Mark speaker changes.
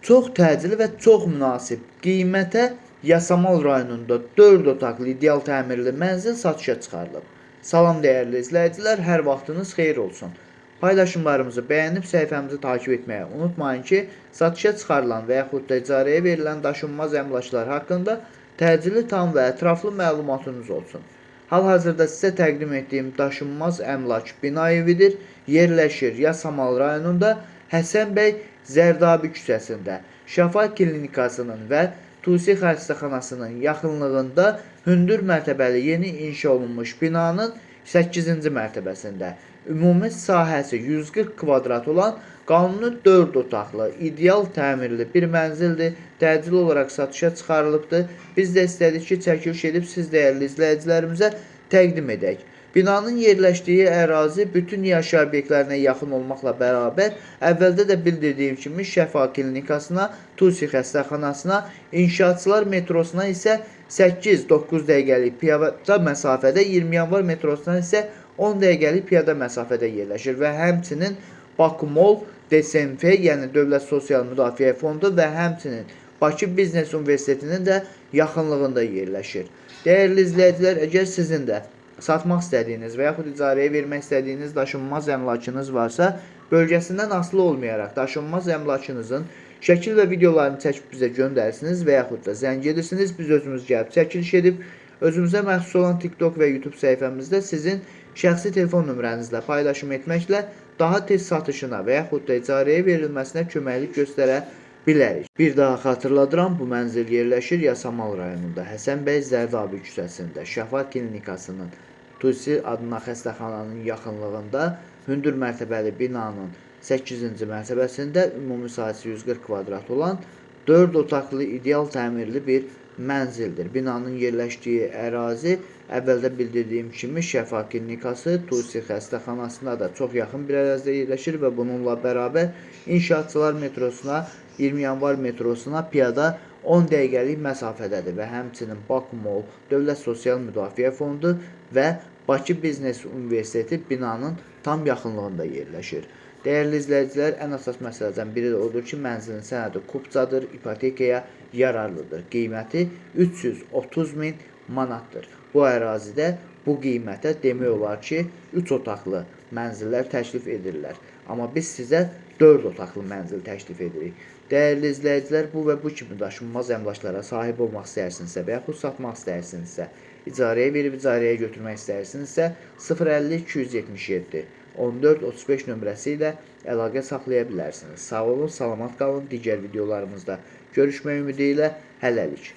Speaker 1: Çox təcili və çox münasib qiymətə Yasamal rayonunda 4 otaqlı ideal təmirli mənzil satışa çıxarılıb. Salam dəyərli izləyicilər, hər vaxtınız xeyir olsun. Paylaşımlarımızı bəyənib səhifəmizi takip etməyi unutmayın ki, satışa çıxarılan və yaxud da icarəyə verilən daşınmaz əmlaklar haqqında təcili, tam və ətraflı məlumatınız olsun. Hal-hazırda sizə təqdim etdiyim daşınmaz əmlak bina evidir. Yerləşir Yasamal rayonunda Həsən bəy Zərdabi küçəsində, Şəfa klinikasının və Tusi xəstəxanasının yaxınlığında hündür mərtəbəli yeni inşa olunmuş binanın 8-ci mərtəbəsində. Ümumi sahəsi 140 kvadrat olan qanuni 4 otaqlı, ideal təmirli bir mənzildir. Təcili olaraq satışa çıxarılıbdır. Biz də istədik ki, çəkiliş edib siz dəyərli izləyicilərimizə təqdim edək. Binanın yerləşdiyi ərazi bütün yaşayış obyektlərinə yaxın olmaqla bərabər, əvvəldə də bildirdiyim kimi Şəfa klinikasına, Tusi xəstəxanasına, İnşaatçılar metrosuna isə 8-9 dəqiqəlik piyada məsafədə, 20 yanvar metrosundan isə 10 dəqiqəlik piyada məsafədə yerləşir və həmçinin Bakı Mall, DSMF, yəni Dövlət Sosial Müdafiə Fondu və həmçinin Bakı Biznes Universitetinin də yaxınlığında yerləşir. Dəyərli izləyicilər, əgər sizin də satmaq istədiyiniz və yaxud icarəyə vermək istədiyiniz daşınmaz əmlakınız varsa, bölgəsindən asılı olmayaraq daşınmaz əmlakınızın şəkil və videolarını çəkib bizə göndərsiniz və yaxud da zəng edirsiniz. Biz özümüz gəlib çəkiliş edib, özümüzə məxsus olan TikTok və YouTube səhifəmizdə sizin şəxsi telefon nömrənizlə paylaşım etməklə daha tez satışına və yaxud da icarəyə verilməsinə köməklik göstərə bilərik. Bir daha xatırladıram, bu mənzil yerləşir Yasamal rayonunda, Həsən bəy Zərdabi küçəsində, Şəfa klinikasının Tusi adına xəstəxananın yaxınlığında, hündür mərtəbəli binanın 8-ci mərtəbəsində, ümumi sahəsi 140 kvadrat olan 4 otaqlı ideal təmirli bir mənzildir. Binanın yerləşdiyi ərazi əvvəldə bildirdiyim kimi Şəfa klinikası, Tusi xəstəxanasına da çox yaxın bir ərazidə yerləşir və bununla bərabər İnşaatçılar metrosuna, 20 yanvar metrosuna piyada 10 dəqiqəlik məsafədədir və həmçinin Bakı Mall, Dövlət Sosial Müdafiə Fondu və Bakı Biznes Universiteti binanın tam yaxınlığında yerləşir. Dəyərli izləyicilər, ən əsas məsələdən biri də odur ki, mənzilin sənədi kupçadır, ipotekaya yararlıdır. Qiyməti 330.000 manatdır. Bu ərazidə bu qiymətə demək olar ki, 3 otaqlı mənzillər təklif edirlər. Amma biz sizə 4 otaqlı mənzil təklif edirik. Dəyərli izləyicilər, bu və bu kimi daşınmaz əmlaklara sahib olmaq istəyirsinizsə və yaxud satmaq istəyirsinizsə, icarəyə verib icarəyə götürmək istəyirsinizsə 050 277 14 35 nömrəsi ilə əlaqə saxlaya bilərsiniz. Sağ olun, salamat qalın. Digər videolarımızda görüşmək ümidi ilə hələlik.